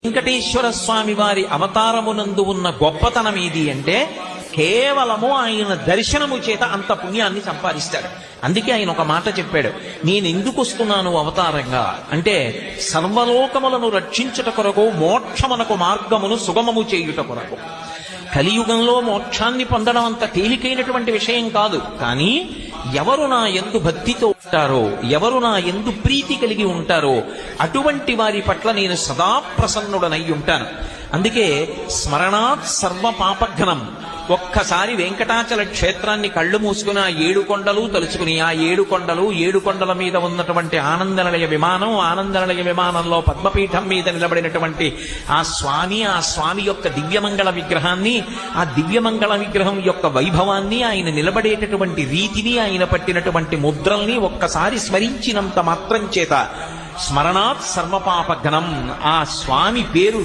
వెంకటేశ్వర స్వామి వారి అవతారమునందు ఉన్న గొప్పతనం ఏది అంటే కేవలము ఆయన దర్శనము చేత అంత పుణ్యాన్ని సంపాదిస్తాడు. అందుకే ఆయన ఒక మాట చెప్పాడు, నేను ఎందుకు వస్తున్నాను అవతారంగా అంటే సర్వలోకములను రక్షించుట కొరకు, మోక్షమునకు మార్గమును సుగమము చేయుట కొరకు. కలియుగంలో మోక్షాన్ని పొందడం అంత తేలికైనటువంటి విషయం కాదు. కానీ ఎవరు నా యందు భక్తితో ఉంటారో, ఎవరు నా యందు ప్రీతి కలిగి ఉంటారో అటువంటి వారి పట్ల నేను సదా ప్రసన్నుడనై ఉంటాను. అందుకే స్మరణాత్ సర్వ పాపఘ్నం. ఒక్కసారి వెంకటాచల క్షేత్రాన్ని కళ్ళు మూసుకుని ఆ 7 కొండలు తలుచుకుని, ఆ 7 కొండలు, 7 కొండల మీద ఉన్నటువంటి ఆనందనిలయ విమానం, ఆనందనిలయ విమానంలో పద్మపీఠం మీద నిలబడినటువంటి ఆ స్వామి యొక్క దివ్యమంగళ విగ్రహాన్ని, ఆ దివ్యమంగళ విగ్రహం యొక్క వైభవాన్ని, ఆయన నిలబడేటటువంటి రీతిని, ఆయన పట్టినటువంటి ముద్రల్ని ఒక్కసారి స్మరించినంత మాత్రం చేత స్మరణాత్ సర్వపాపఘ్నం, ఆ స్వామి పేరు